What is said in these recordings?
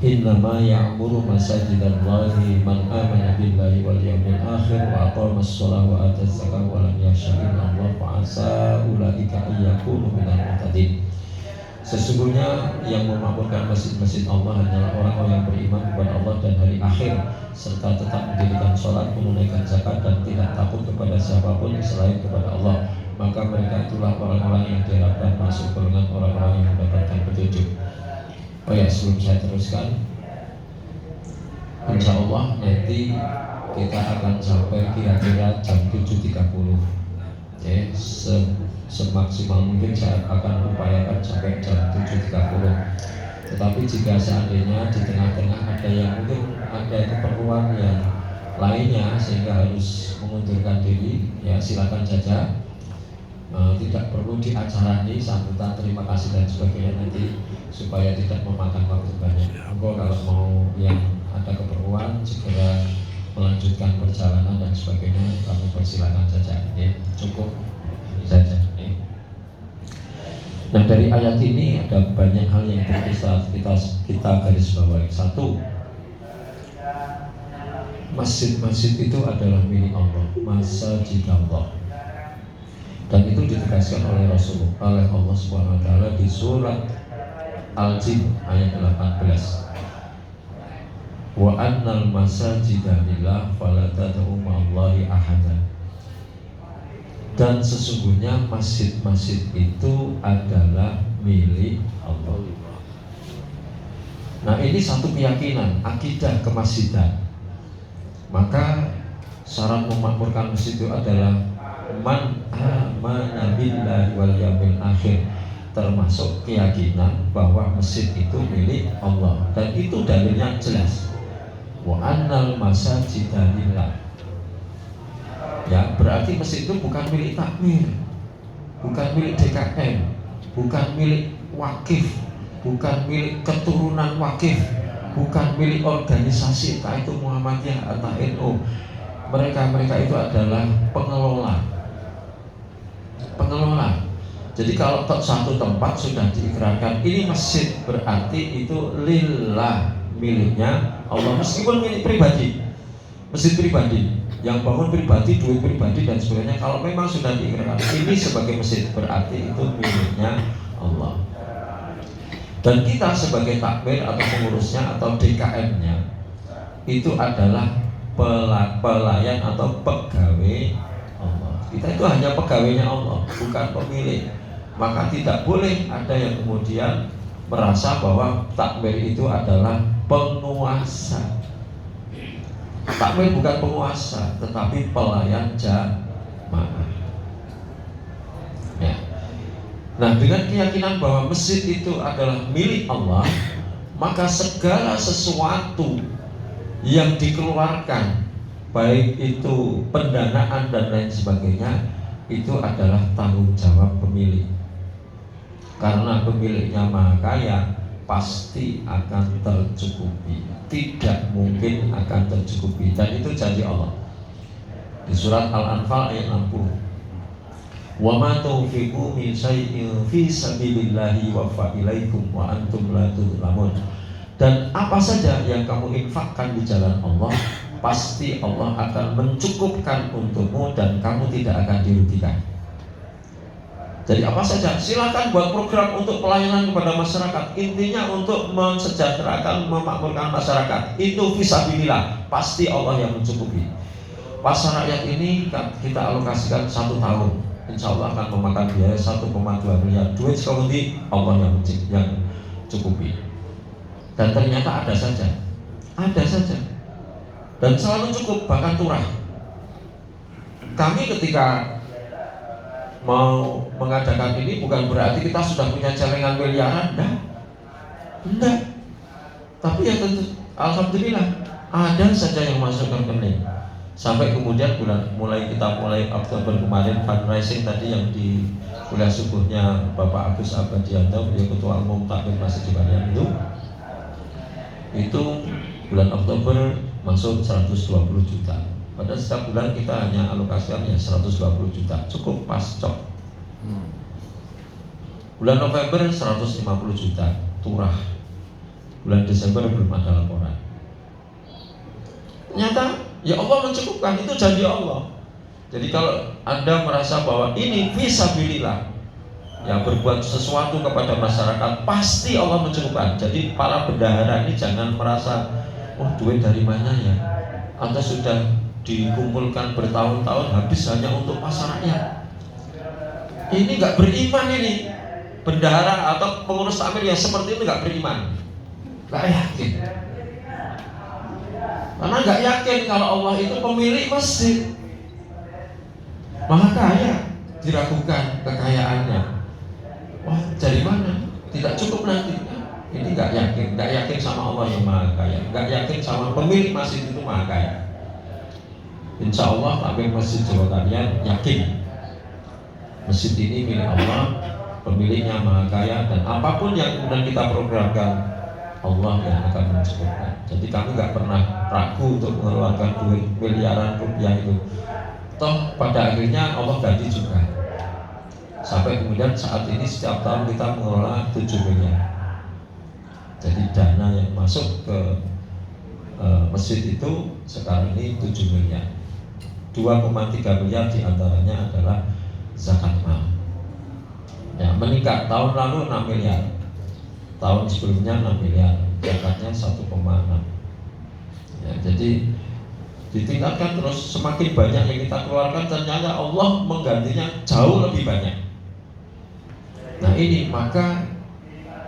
Innama ya'muru masajidallahi man amana billahi wal yawmil akhir wa aqama as-salata wa ata az-zakata wa lam yakhsha illallah fa asa ulaika ayyakunu minal muhtadin. Sesungguhnya yang memakmurkan masjid-masjid Allah hanyalah orang-orang yang beriman kepada Allah dan hari akhir, serta tetap mendirikan sholat, menunaikan zakat, dan tidak takut kepada siapapun selain kepada Allah. Maka mereka itulah orang-orang yang diharapkan masuk golongan orang-orang yang mendapatkan petunjuk. Oh ya, sebelum saya teruskan, insya Allah nanti kita akan sampai kira-kira jam 7.30. Ya, semaksimal mungkin saya akan upayakan sampai jam 7.30. Tetapi jika seandainya di tengah-tengah ada yang mungkin ada keperluan yang lainnya sehingga harus mengundurkan diri, ya silakan saja. Tidak perlu diacarani sambutan terima kasih dan sebagainya nanti supaya tidak memakan waktu banyak. Engkau kalau mau yang ada keperluan segera melanjutkan perjalanan dan sebagainya, kami persilakan saja. Ya, cukup ini saja. Ya. Nah, dari ayat ini ada banyak hal yang bisa kita garis bawahi. Satu, masjid-masjid itu adalah milik Allah, masjid Allah. Dan itu ditegaskan oleh Rasulullah, oleh Allah Subhanahu wa taala di surat Al-Jin ayat 18. Wa annal masajida lillah fala tad'u ma'allahi ahada. Dan sesungguhnya masjid-masjid itu adalah milik Allah. Nah, ini satu keyakinan, akidah kemasjidan. Maka syarat memakmurkan masjid itu adalah man amana billahi wal yawmil akhir, termasuk keyakinan bahwa masjid itu milik Allah, dan itu dalilnya jelas. Wa annal masajida lillah. Ya, berarti masjid itu bukan milik takmir, bukan milik DKM, bukan milik wakif, bukan milik keturunan wakif, bukan milik organisasi entah itu Muhammadiyah atau NU. Mereka itu adalah pengelola. Jadi kalau satu tempat sudah diikrarkan ini masjid, berarti itu lillah, miliknya Allah, meskipun milik pribadi, masjid pribadi, yang bangun pribadi, duit pribadi dan sebagainya. Kalau memang sudah diikrarkan ini sebagai masjid, berarti itu miliknya Allah. Dan kita sebagai takmir atau pengurusnya atau DKM-nya itu adalah pelayan atau pegawai Allah. Kita itu hanya pegawainya Allah, bukan pemilik. Maka tidak boleh ada yang kemudian merasa bahwa takmir itu adalah penguasa. Takmir bukan penguasa, tetapi pelayan jamaah. Ya. Nah, dengan keyakinan bahwa masjid itu adalah milik Allah, maka segala sesuatu yang dikeluarkan, baik itu pendanaan dan lain sebagainya, itu adalah tanggung jawab pemilik. Karena pemiliknya maha kaya, pasti akan tercukupi, tidak mungkin akan tercukupi, dan itu janji Allah di surat Al-Anfal ayat 60. Wa ma tunfiqu min syai'in fi sabilillahi yuwaffa ilaikum wa antum la tuzlamun. Dan apa saja yang kamu infakkan di jalan Allah, pasti Allah akan mencukupkan untukmu dan kamu tidak akan dirugikan. Jadi apa saja, silakan buat program untuk pelayanan kepada masyarakat. Intinya untuk mensejahterakan, memakmurkan masyarakat. Itu fisabilillah, pasti Allah yang mencukupi. Pasar rakyat ini kita alokasikan 1 tahun, insya Allah akan memakan biaya 1,2 miliar. Duit sekali Allah yang cukupi. Dan ternyata ada saja, dan selalu cukup, bahkan turah. Kami ketika mau mengadakan ini bukan berarti kita sudah punya celengan miliaran, enggak. Tapi ya tentu, alhamdulillah ada saja yang masuk ke rekening. Sampai kemudian mulai Oktober kemarin fundraising tadi yang di kuliah subuhnya Bapak Agus Abadianto, beliau Ketua Umum Takmir Masjid Jibarian itu bulan Oktober masuk 120 juta. Pada setiap bulan kita hanya alokasikan ya 120 juta, cukup pas cok. Bulan November 150 juta, turah. bulan Desember belum ada laporan. Ternyata ya Allah mencukupkan, itu janji Allah. Jadi kalau Anda merasa bahwa ini fisabilillah, ya berbuat sesuatu kepada masyarakat, pasti Allah mencukupkan. Jadi para bendahara ini jangan merasa, oh duit dari mana ya? Anda sudah dikumpulkan bertahun-tahun habis hanya untuk pasar rakyat. Ini nggak beriman ini. Bendahara atau pengurus takmir yang seperti itu nggak beriman, nggak yakin. Karena nggak yakin kalau Allah itu pemilik masjid. Maha kaya, diragukan kekayaannya. Wah, dari mana? Tidak cukup nanti. Ini nggak yakin sama Allah yang maha kaya, nggak yakin sama pemilik masjid itu maha kaya. Insya Allah takmir masjid Jawa kalian yakin masjid ini milik Allah, pemiliknya maha kaya, dan apapun yang kemudian kita programkan, Allah yang akan mencukupkan. Jadi kami nggak pernah ragu untuk mengeluarkan duit miliaran rupiah itu. Toh pada akhirnya Allah ganti juga. Sampai kemudian saat ini setiap tahun kita mengelola 7 miliar. Jadi dana yang masuk ke masjid itu sekarang ini 7 miliar. 2,3 miliar diantaranya adalah zakat mal. Ya, meningkat, tahun lalu 6 miliar, tahun sebelumnya 6 miliar, zakatnya 1,6. Ya, jadi ditingkatkan terus, semakin banyak yang kita keluarkan, ternyata Allah menggantinya jauh lebih banyak. Nah ini, maka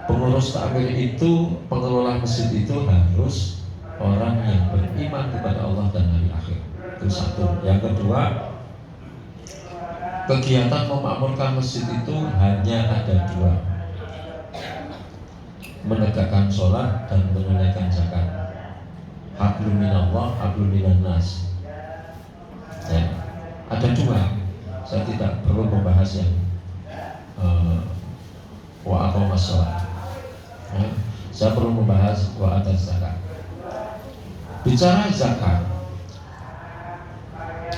pengurus takmir itu, pengelola masjid itu harus orang yang beriman kepada Allah dan hari akhir. Itu satu. Yang kedua, kegiatan memakmurkan masjid itu hanya ada dua: menegakkan sholat dan menunaikan zakat. Hablum minallah, hablum minannas. Ya, ada dua. Saya tidak perlu membahas yang wa aqamas sholat. Ya, saya perlu membahas wa atas zakat. Bicara zakat,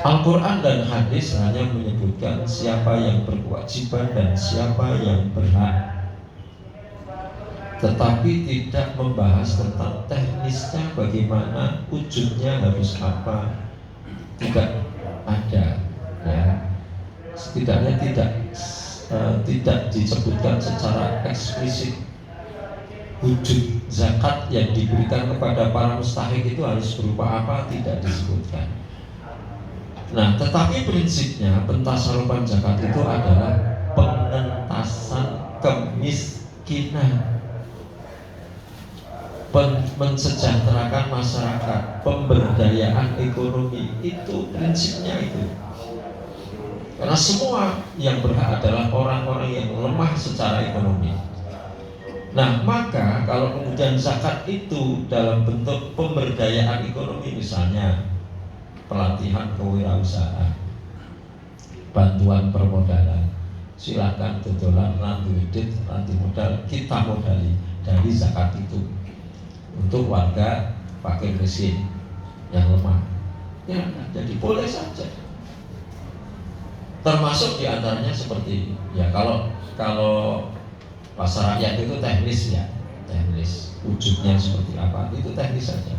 Al-Quran dan hadis hanya menyebutkan siapa yang berkewajiban dan siapa yang berhak, tetapi tidak membahas tentang teknisnya, bagaimana wujudnya, harus apa. Tidak ada, ya. Setidaknya tidak disebutkan secara eksplisit wujud zakat yang diberikan kepada para mustahik itu harus berupa apa, tidak disebutkan. Nah, tetapi prinsipnya pentasarupan zakat itu adalah pengentasan kemiskinan, mensejahterakan masyarakat, pemberdayaan ekonomi. Itu prinsipnya itu. Karena semua yang berhak adalah orang-orang yang lemah secara ekonomi. Nah, maka kalau kemudian zakat itu dalam bentuk pemberdayaan ekonomi, misalnya pelatihan kewirausahaan, bantuan permodalan, silakan dodolan, nanti duit, nanti modal, kita modali dari zakat itu untuk warga fakir miskin yang lemah. Ya, jadi boleh saja. Termasuk diantaranya seperti, ya kalau pasar rakyat itu teknis, ya, teknis wujudnya seperti apa, itu teknis saja.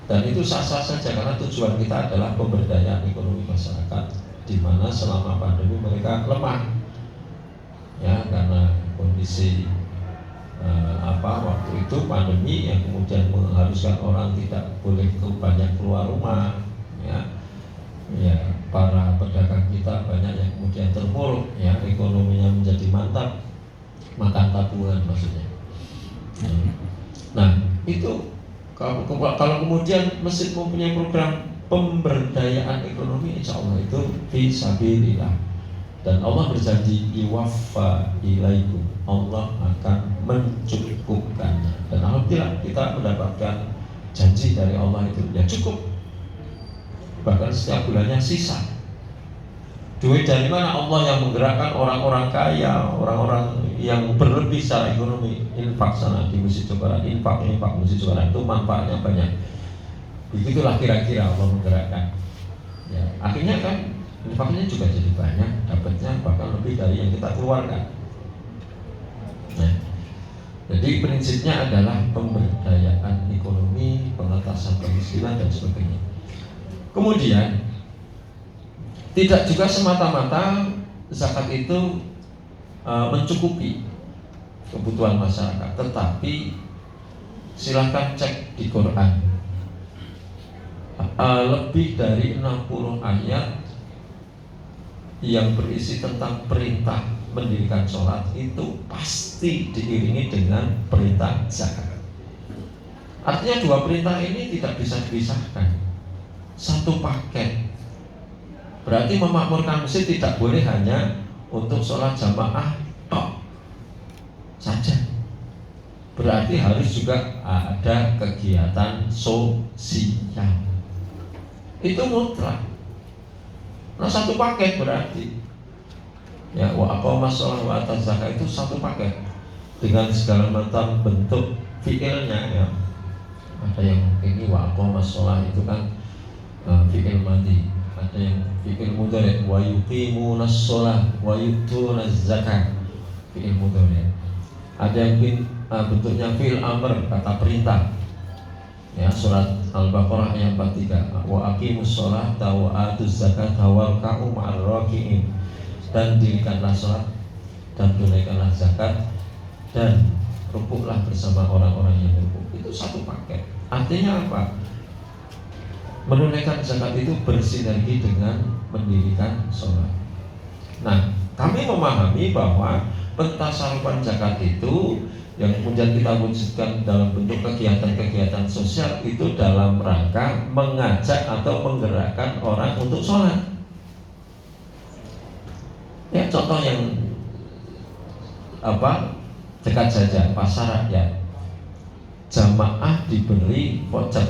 Dan itu sah-sah saja karena tujuan kita adalah pemberdayaan ekonomi masyarakat, di mana selama pandemi mereka lemah, ya, karena kondisi waktu itu pandemi yang kemudian mengharuskan orang tidak boleh banyak keluar rumah, ya, para pedagang kita banyak yang kemudian terpuruk, ya, ekonominya menjadi mantap, makan tabungan maksudnya. Nah itu kalau kemudian masjid mempunyai program pemberdayaan ekonomi, insya Allah itu fisabilillah, dan Allah berjanji iwaffa ilaikum, Allah akan mencukupkannya. Dan alhamdulillah kita mendapatkan janji dari Allah itu, ya cukup, bahkan setiap bulannya sisa. Duit dari mana? Allah yang menggerakkan orang-orang kaya, orang-orang yang berlebih secara ekonomi. Infak sana di Masjid Jogara, infak Masjid Jogara itu manfaatnya banyak. Begitulah kira-kira Allah menggerakkan. Ya, akhirnya kan infaknya juga jadi banyak, dapatnya bahkan lebih dari yang kita keluarkan. Nah, Jadi prinsipnya adalah pemberdayaan ekonomi, pengentasan kemiskinan dan sebagainya. Kemudian tidak juga semata-mata zakat itu mencukupi kebutuhan masyarakat, tetapi silahkan cek di Quran, lebih dari 60 ayat yang berisi tentang perintah mendirikan sholat itu pasti diiringi dengan perintah zakat. Artinya dua perintah ini tidak bisa dipisahkan, satu paket. Berarti memakmurkan masjid tidak boleh hanya untuk sholat jamaah tok saja. Berarti harus juga ada kegiatan sosial. Itu mutlak. Nah, satu paket berarti. Ya, wa aqamas shalah wa ataz zakat itu satu paket dengan segala macam bentuk fiilnya ya. Ada yang ini wa aqamas shalah itu kan fiil madhi, ada yang fiil mudhari, wa yuqimunas shalah wa yu'tunaz zakat, fiil mudhari. Ada yang bentuknya fiil amr, kata perintah. Ya, surat Al-Baqarah ayat 43, wa aqimus shalah wa atuz zakat warka'u ma'ar raki'in, dan dirikanlah sholat dan tunaikanlah zakat dan rukuklah bersama orang-orang yang rukuk. Itu satu paket. Artinya apa? Menunaikan zakat itu bersinergi dengan mendirikan sholat. Nah, kami memahami bahwa pentasarupan zakat itu yang kemudian kita wujudkan dalam bentuk kegiatan-kegiatan sosial itu dalam rangka mengajak atau menggerakkan orang untuk sholat. Ya, contoh yang dekat saja, pasar rakyat, jamaah diberi voucher.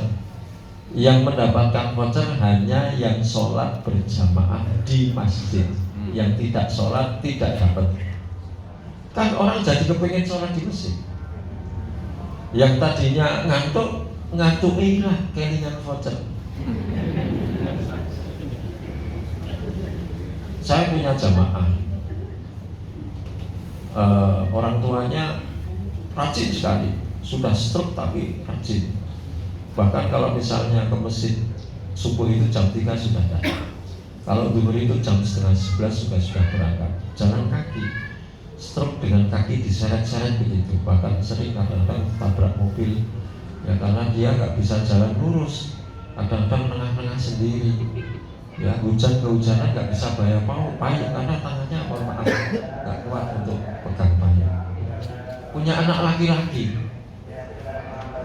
Yang mendapatkan voucher hanya yang sholat berjamaah di masjid. Yang tidak sholat tidak dapat. Kan orang jadi kepengen sholat di masjid. Yang tadinya ngantuk lah kelingan voucher. Saya punya jamaah, orang tuanya rajin sekali, sudah stroke tapi rajin. Bahkan kalau misalnya ke masjid subuh itu jam 3 sudah datang. Kalau zuhur itu jam setengah 11 sudah berangkat. Jalan kaki, stroke dengan kaki diseret-seret begitu. Bahkan sering kadang-kadang tabrak mobil, ya karena dia nggak bisa jalan lurus, kadang-kadang tengah-tengah sendiri. Ya, hujan-kehujanan nggak bisa bayar payung karena tangannya mohon maaf nggak kuat untuk pegang payung. Punya anak laki-laki,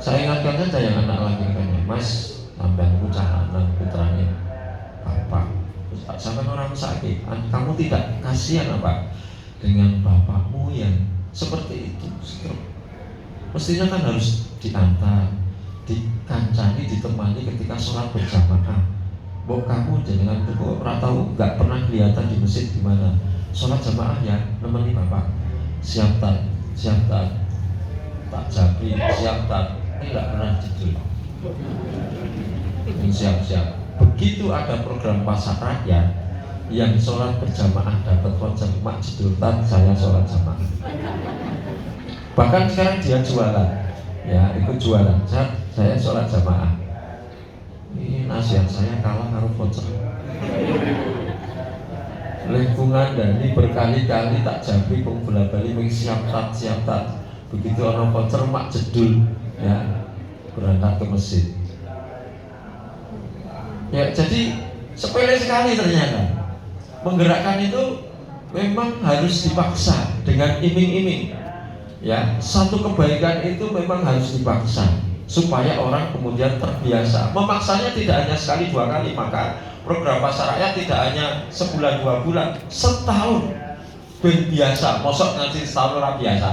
saya ingatkan saja yang anak laki-lakinya, Mas, sampean bocah anak putranya bapak, sampean orang sakit, kamu tidak kasihan apa dengan bapakmu yang seperti itu? Mestinya kan harus diantar, dikancani, ditemani ketika sholat berjamaah. Bok kamu jangan tuh tahu nggak pernah kelihatan di masjid gimana sholat jamaah ya, nemeni bapak, siap tak jabri, siap tak, ini nggak pernah jujur, siap. Begitu ada program pasar rakyat yang sholat berjamaah dapat voucher, mak judul tak, saya sholat jamaah. Bahkan sekarang dia jualan, ya ikut jualan, saya sholat jamaah. Ini nasihat saya kalah karo voucher. Lingkungan dan ini berkali-kali tak jampi bola-bali siap tat. Begitu orang voucher mak jedul ya berangkat ke masjid. Ya jadi sepele sekali ternyata. Menggerakkan itu memang harus dipaksa dengan iming-iming. Ya, satu kebaikan itu memang harus dipaksa supaya orang kemudian terbiasa. Memaksanya tidak hanya sekali dua kali, maka program pasar rakyat tidak hanya sebulan 2 bulan, setahun ben biasa. Mosok nanti setahun orang biasa.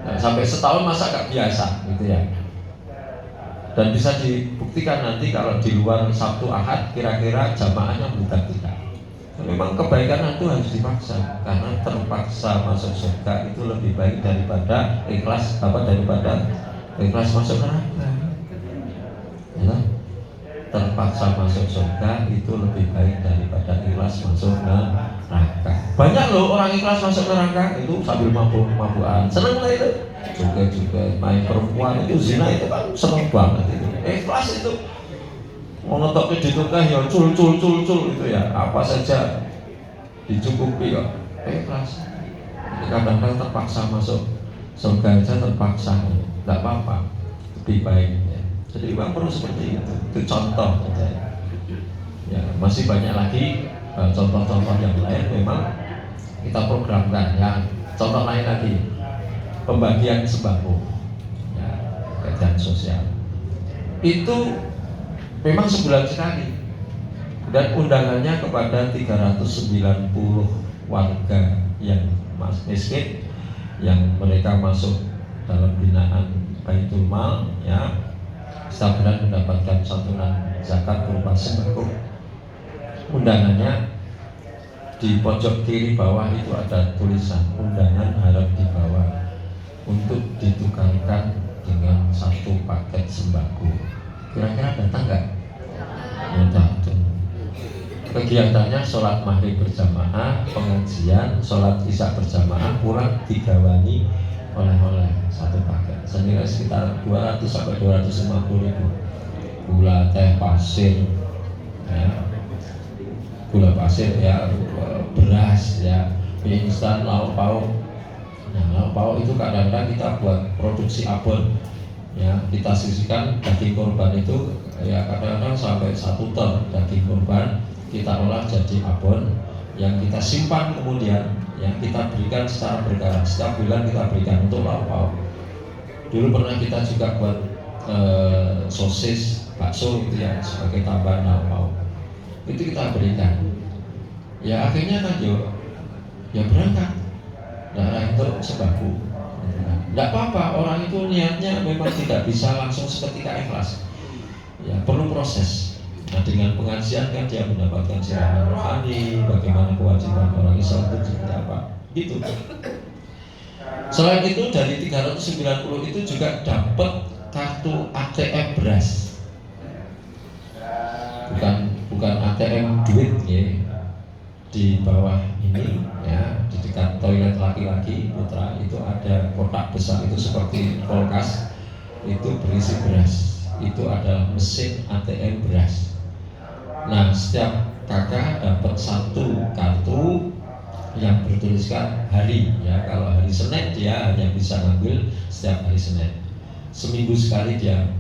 Nah, sampai setahun masa gak biasa gitu ya. Dan bisa dibuktikan nanti kalau di luar Sabtu Ahad kira-kira jamaahnya bukan tidak. Memang kebaikan itu harus dipaksa, karena terpaksa masuk surga itu lebih baik daripada ikhlas masuk neraka. Ya. terpaksa masuk surga itu lebih baik daripada ikhlas masuk neraka. Banyak loh orang ikhlas masuk neraka itu sambil mabuk-mabukan, seneng lah itu. Juga main perempuan itu zina itu kan seneng banget itu. Ikhlas itu mau ngetoknya ditukah ya cul itu ya apa saja dicukupi kok. Ikhlas. Jadi kadang-kadang terpaksa masuk surga aja terpaksa, nggak apa-apa, lebih baik ya. Jadi memang perlu seperti itu contoh saja. Ya masih banyak lagi contoh-contoh yang lain memang kita programkan ya. Contoh lain lagi pembagian sembako, ya, kerjaan sosial itu memang sebulan sekali dan undangannya kepada 390 warga yang miskin yang mereka masuk dalam binaan Baitul Mal ya, setiap bulan mendapatkan santunan zakat berupa sembako. Undangannya di pojok kiri bawah itu ada tulisan undangan harap dibawa untuk ditukarkan dengan 1 paket sembako. Kira-kira datang nggak? Datang. Kegiatannya sholat maghrib berjamaah, pengajian, sholat isya berjamaah, pulang digawani oleh-oleh 1 paket senilai sekitar 200 sampai 250 ribu. Gula, teh, pasir ya, gula pasir ya, beras ya, mie instan, lauk pauk. Nah lauk pauk itu kadang-kadang kita buat produksi abon ya, kita sisihkan daging korban itu ya kadang-kadang sampai 1 ton daging korban kita olah jadi abon yang kita simpan kemudian ya kita berikan secara berkala. Setiap bulan kita berikan untuk lauk pauk. Dulu pernah kita juga buat sosis, bakso gitu ya sebagai tambahan lauk pauk. Itu kita berikan. Ya akhirnya kan ya berangkat. Nah untuk sembako. Tidak apa-apa, orang itu niatnya memang tidak bisa langsung seketika ikhlas. Ya perlu proses. Nah dengan pengajian kan dia mendapatkan siraman rohani, bagaimana kewajiban orang Islam itu seperti apa gitu. Selain itu dari 390 itu juga dapat kartu ATM beras, bukan ATM duit ya. Di bawah ini ya di dekat toilet laki-laki putra itu ada kotak besar itu seperti kulkas, itu berisi beras, itu adalah mesin ATM beras. Nah setiap kakak dapat 1 kartu yang bertuliskan hari ya, kalau hari Senin dia hanya bisa ngambil setiap hari Senin, seminggu sekali dia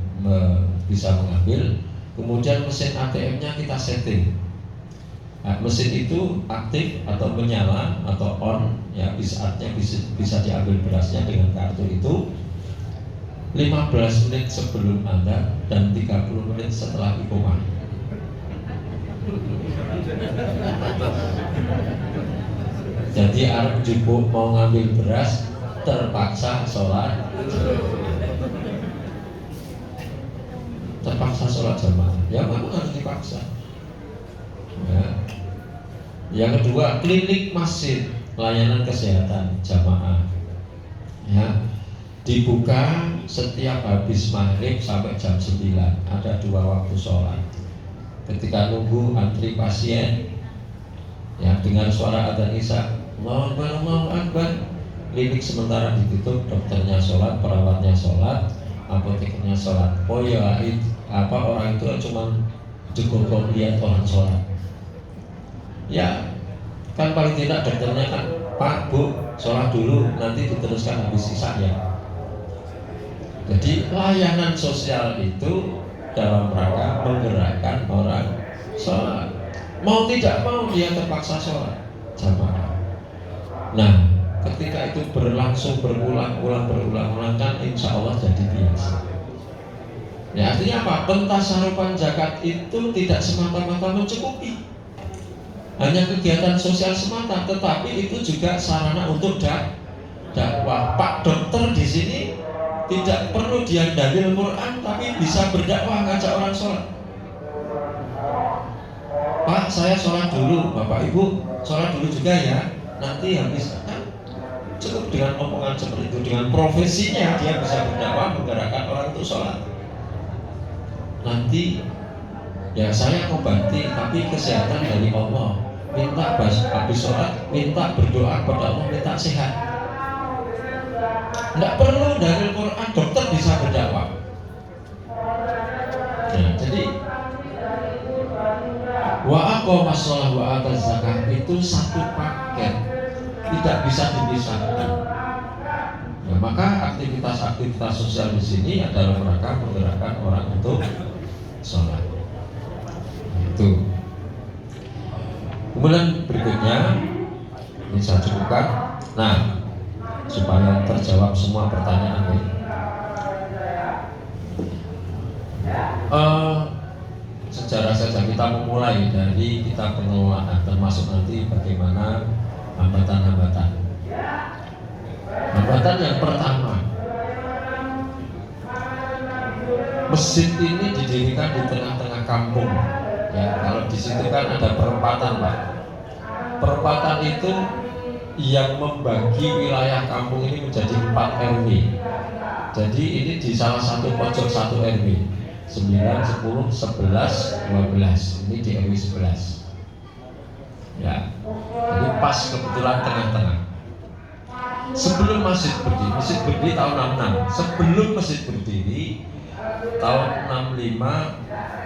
bisa mengambil. Kemudian mesin ATM-nya kita setting. Nah, mesin itu aktif atau menyala atau on ya, saatnya bisa diambil berasnya dengan kartu itu 15 menit sebelum Anda dan 30 menit setelah iqomah. Jadi Arab jupuk mau ngambil beras terpaksa sholat jamaah ya, memang harus dipaksa ya. Yang kedua klinik masjid, layanan kesehatan jamaah ya, dibuka setiap habis maghrib sampai jam 9. Ada 2 waktu sholat. Ketika nunggu antri pasien ya, dengar suara adzan isya, Allahu Akbar, klinik sementara ditutup, dokternya sholat, perawatnya sholat, apotekernya sholat. Oh ya, orang itu cuma cukup lihat orang sholat ya, kan paling tidak dokternya kan, Pak, Bu, sholat dulu, nanti diteruskan habis isya ya. Jadi layanan sosial itu dalam rangka menggerakkan orang sholat. Mau tidak mau dia terpaksa sholat jamaah. Nah ketika itu berlangsung berulang-ulang kan insya Allah jadi biasa. Ya artinya apa? Pentasarupan zakat itu tidak semata-mata mencukupi hanya kegiatan sosial semata, tetapi itu juga sarana untuk dakwah. Pak dokter di sini tidak perlu dia dalil Quran, tapi bisa berdakwah, ngajak orang sholat. Pak, saya sholat dulu, Bapak Ibu sholat dulu juga ya, nanti habis kan cukup dengan omongan seperti itu, dengan profesinya dia bisa berdakwah, menggerakkan orang untuk sholat. Nanti Ya saya ngobati, tapi kesehatan dari Allah. Minta habis sholat, minta berdoa kepada Allah, minta sehat. Tidak perlu dari Quran, dokter bisa berdakwah. Nah, jadi wa aqama shalah wa ata zakat itu satu paket, tidak bisa dipisahkan. Ya, maka aktivitas sosial di sini adalah mereka menggerakkan orang untuk sholat. Itu. Kemudian berikutnya ini saya cukupkan. Nah, supaya terjawab semua pertanyaan ini. Sejarah saja kita memulai dari kita pengelolaan, termasuk nanti bagaimana hambatan-hambatan. Hambatan yang pertama, masjid ini didirikan di tengah-tengah kampung. Ya, kalau di situ kan ada perempatan, Pak. Perempatan itu yang membagi wilayah kampung ini menjadi 4 RW. Jadi ini di salah satu pojok 1 RW 9, 10, 11, 12. Ini di RW 11. Ya, jadi pas kebetulan tengah-tengah. Sebelum masjid berdiri tahun 66. Sebelum masjid berdiri tahun 65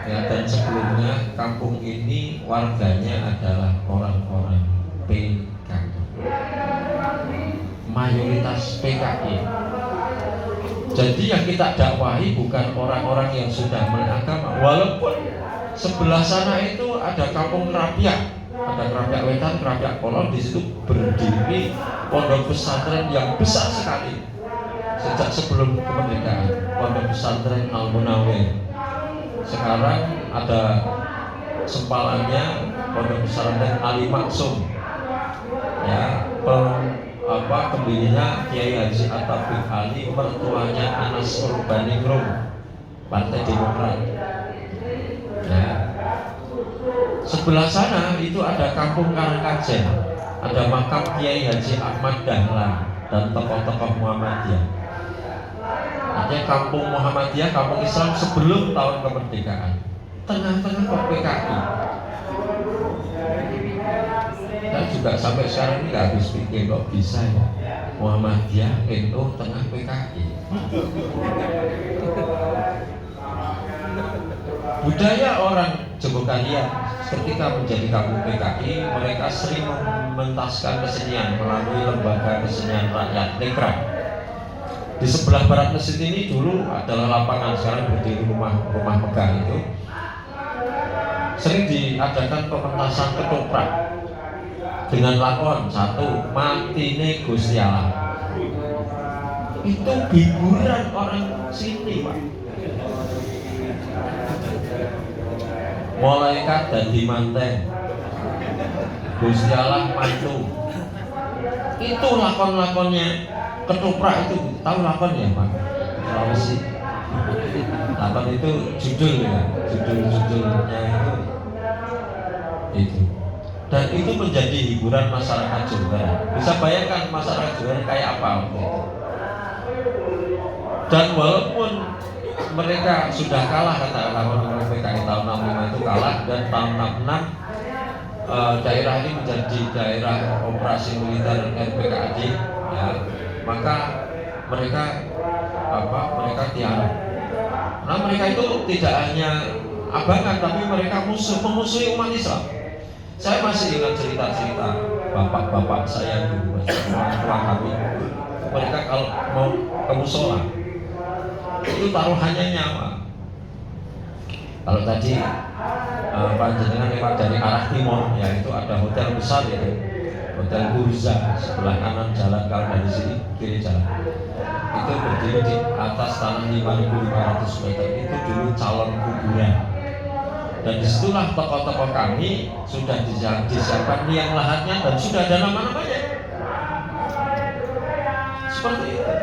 ya, dan sebelumnya kampung ini warganya adalah orang-orang PKI, mayoritas PKI. Jadi yang kita dakwahi bukan orang-orang yang sudah beragama, walaupun sebelah sana itu ada kampung Kerapiak, ada Kerapiak Wetan, Kerapiak Kolon. Di situ berdiri pondok pesantren yang besar sekali sejak sebelum kemerdekaan, pondok pesantren Al Munawwir. Sekarang ada sempalannya pondok pesantren Ali Maksum. Ya, pendirinya Kiai Haji At-Taufik Ali, mertuanya Anas Urbaningrum, Partai Demokrat. Ya. Sebelah sana itu ada kampung Karangkajen, ada makam Kiai Haji Ahmad Dahlan dan tokoh-tokoh Muhammadiyah. Artinya kampung Muhammadiyah, kampung Islam sebelum tahun kemerdekaan. Tengah-tengah kok PKI. Saya juga sampai sekarang ini nggak habis pikir kok bisa ya Muhammadiyah, NU, tengah PKI. Budaya orang Jogokarian ketika menjadi kampung PKI, mereka sering mementaskan kesenian melalui lembaga kesenian rakyat Lekra. Di sebelah barat masjid ini dulu adalah lapangan, sekarang berdiri rumah megah itu. Sering diadakan pementasan ketoprak dengan lakon satu Matine Gusti Allah. Itu hiburan orang sini, Pak. Malaikat dadi manten, Gusti Allah mantu. Itu lakon-lakonnya. Ketoprak itu, tahu lakon ya Pak? Sulawesi. Lakon itu judul ya, judul-judulnya itu. Dan itu menjadi hiburan masyarakat Jawa. Bisa bayangkan masyarakat Jawa kayak apa waktu itu. Dan walaupun mereka sudah kalah, katakanlah orang PKI tahun 65 itu kalah, dan tahun 66 daerah ini menjadi daerah operasi militer RPKAD, ya, maka mereka tiarap. Nah, mereka itu tidak hanya abangan, tapi mereka memusuhi umat Islam. Saya masih ingat cerita-cerita bapak-bapak saya dulu, orang tua kami. Mereka kalau mau ke musola itu taruhannya nyawa. Kalau tadi panjenengan lewat dari arah timur, ya itu ada hotel besar itu, Hotel Burza, sebelah kanan jalan. Kalau dari sini kiri jalan. Itu berdiri di atas tanah 5.500 meter. Itu dulu calon kuburan. Dan disitulah tokoh-tokoh kami sudah disiapkan liang lahatnya dan sudah ada nama-namanya. Seperti itu.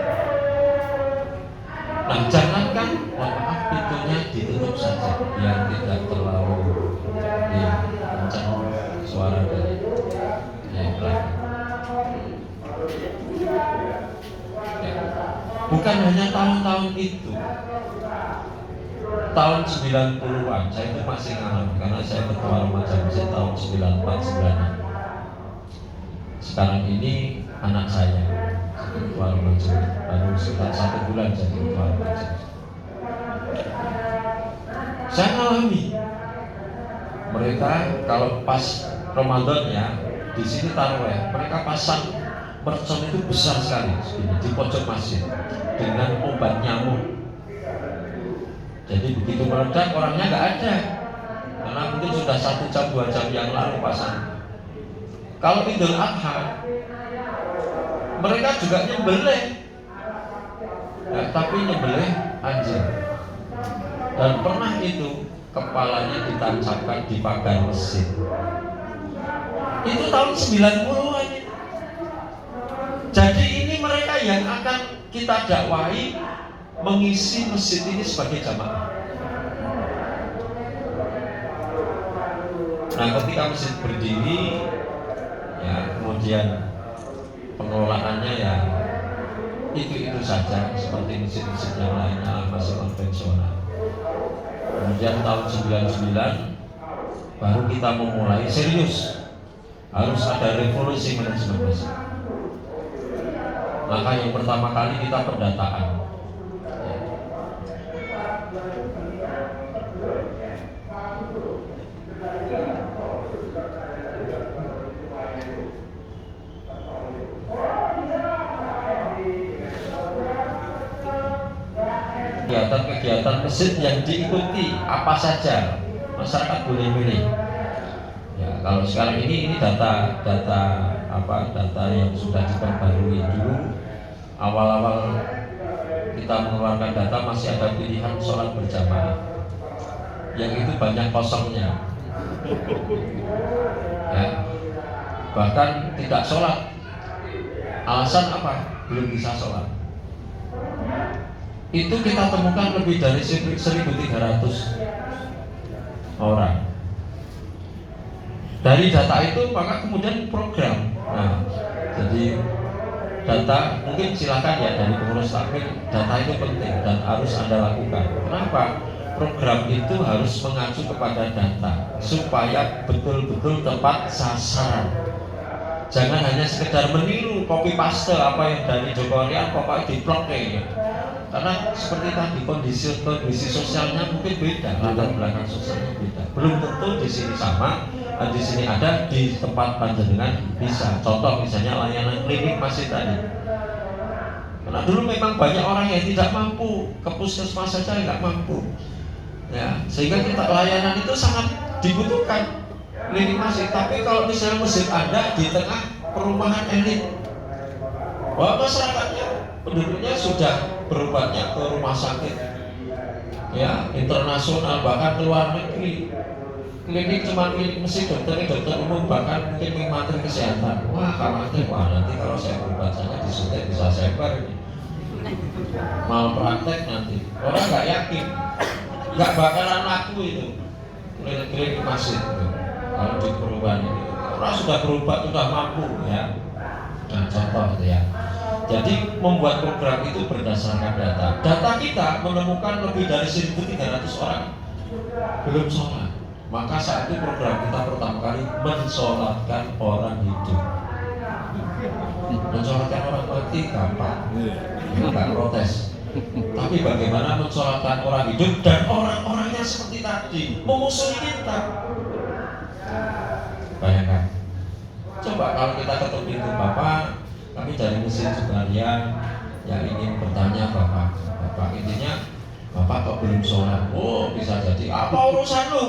Nah, jangankan, maaf, pintunya ditutup saja biar tidak terlalu kencang suara dari belakang. Ya. Bukan hanya tahun-tahun itu, tahun 90-an, saya itu masih ngalamin karena saya ketua remaja masjid tahun 94-96. Sekarang ini anak saya jadi ketua remaja, baru sekitar 1 bulan jadi ketua remaja. Saya ngalami mereka kalau pas Ramadan ya di sini tarawih, mereka pasang mercon itu besar sekali di pojok masjid dengan obat nyamuk. Jadi begitu meledak orangnya nggak ada, karena mungkin sudah 1 jam 2 jam yang lalu pasang. Kalau Idul Adha mereka juga nyembelih, ya, tapi nyembelih anjing. Dan pernah itu kepalanya ditancapkan di pagar masjid. Itu tahun 90-an. Jadi ini mereka yang akan kita dakwahi mengisi masjid ini sebagai jamaah. Nah, ketika masjid berdiri, ya kemudian pengelolaannya ya itu saja seperti masjid-masjid yang lainnya masih konvensional. Kemudian tahun 99 baru kita memulai serius, harus ada revolusi manajemen masjid. Maka yang pertama kali kita pendataan. Kegiatan masjid yang diikuti apa saja, masyarakat boleh milih. Ya, kalau sekarang ini data yang sudah diperbarui. Dulu awal-awal kita mengeluarkan data masih ada pilihan sholat berjamaah, yang itu banyak kosongnya. Ya, bahkan tidak sholat. Alasan apa? Belum bisa sholat. Itu kita temukan lebih dari 1.300 orang. Dari data itu maka kemudian program. Nah, jadi data mungkin silakan ya dari pengurus takmir, data itu penting dan harus Anda lakukan. Kenapa? Program itu harus mengacu kepada data supaya betul-betul tepat sasaran. Jangan hanya sekedar meniru copy paste apa yang dari Jokowi pokoknya diplok ya. Karena seperti tadi kondisi sosialnya mungkin beda, latar belakang sosialnya beda. Belum tentu di sini sama, di sini ada, di tempat panjenengan bisa. Contoh misalnya layanan klinik masih tadi. Karena dulu memang banyak orang yang tidak mampu, ke puskesmas saja nggak mampu. Ya, sehingga kita layanan itu sangat dibutuhkan klinik masjid. Tapi kalau misalnya masjid ada di tengah perumahan elit, bahwa masyarakatnya penduduknya sudah berobatnya ke rumah sakit ya internasional bahkan ke luar negeri. Klinik cuma klinik masjid, dokter umum bahkan mungkin menteri kesehatan. Wah khawatir, wah nanti kalau saya berobat sana disuntik bisa sebar ini. Malpraktek nanti. Orang nggak yakin, nggak bakalan laku itu klinik masjid itu. Kalau di perubahan ini orang sudah berobat sudah mampu ya. Nah contoh itu ya. Jadi membuat program itu berdasarkan data. Data kita menemukan lebih dari 1.300 orang belum sholat. Maka saat itu program kita pertama kali mensolatkan orang hidup. Mensolatkan orang mati gampang, nggak protes. Tapi bagaimana mensolatkan orang hidup dan orang-orangnya seperti tadi memusuhi kita? Bayangkan. Coba kalau kita ketuk pintu Bapak, kami dari Masjid Jubariah yang ingin bertanya Bapak intinya Bapak kok belum sholat? Oh bisa jadi apa urusan lu?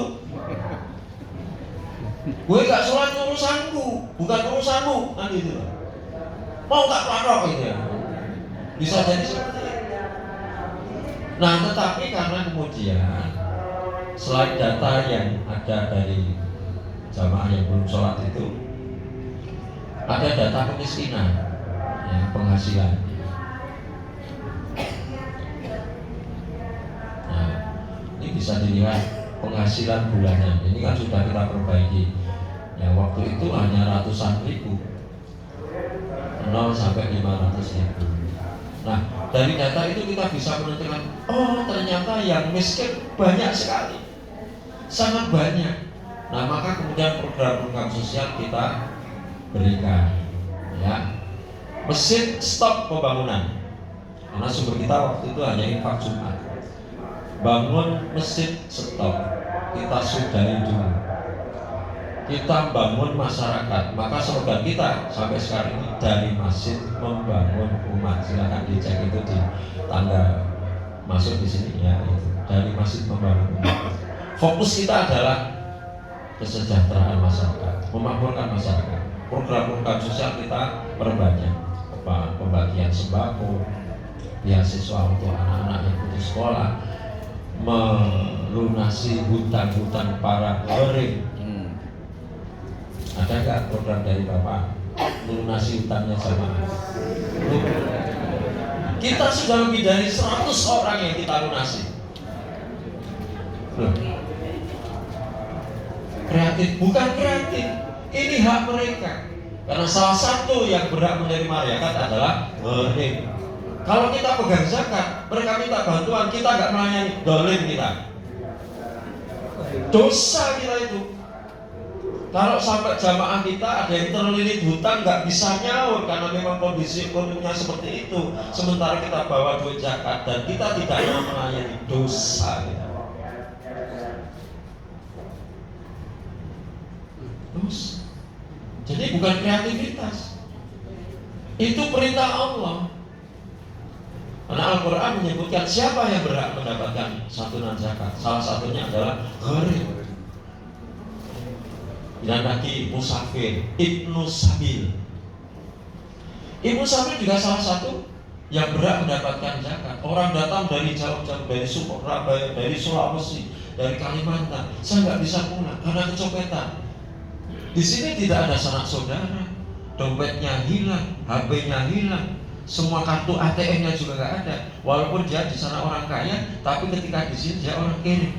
Gue gak sholat urusanku, bukan urusanmu kan gitu. Mau gak pelakok gitu ya? Bisa jadi seperti itu. Nah tetapi karena kemudian selain data yang ada dari jamaah yang belum sholat itu, ada data kemiskinan ya, penghasilan. Nah, ini bisa dilihat penghasilan bulanan. Ini kan sudah kita perbaiki. Ya, waktu itu hanya ratusan ribu, 0 sampai 500 ribu. Nah, Dari data itu kita bisa menentukan, oh ternyata yang miskin banyak sekali, sangat banyak. Nah maka kemudian program-program sosial kita berikan, ya. Masjid stop pembangunan karena sumber kita waktu itu hanya infak Jumat. Bangun masjid stop, kita sudahi dulu. Kita bangun masyarakat, maka slogan kita sampai sekarang ini dari masjid membangun umat. Silakan dicek itu di tangga masuk di sini ya, itu dari masjid membangun umat. Fokus kita adalah kesejahteraan masyarakat, memakmurkan masyarakat. Program-program sosial kita perbanyak, pembagian sembako, beasiswa untuk anak-anak yang putus sekolah, melunasi hutang-hutang para gharim. Ada nggak program dari Bapak melunasi hutangnya sama? Kita sudah lebih dari 100 orang yang kita lunasi. Kreatif, bukan kreatif. Ini hak mereka. Karena salah satu yang berhak menerima zakat adalah gharim. Kalau kita pegang zakat, mereka minta bantuan, kita nggak melayani, dolim kita. Dosa kita itu. Kalau sampai jamaah kita ada yang terlilit hutang nggak bisa nyaur karena memang kondisi ekonominya seperti itu, sementara kita bawa duit zakat dan kita tidak mau melayani, dosa kita. Dosa. Jadi bukan kreativitas, itu perintah Allah. Karena Al-Quran menyebutkan siapa yang berhak mendapatkan santunan zakat. Salah satunya adalah gharim. Dan lagi musafir, Ibnu Sabil. Ibnu Sabil juga salah satu yang berhak mendapatkan zakat. Orang datang dari jauh-jauh, dari Surabaya, dari Sulawesi, dari Kalimantan. Saya nggak bisa pulang karena kecopetan. Di sini tidak ada sanak saudara, dompetnya hilang, HP-nya hilang, semua kartu ATM-nya juga nggak ada. Walaupun dia di sana orang kaya, tapi ketika di sini dia orang kiri.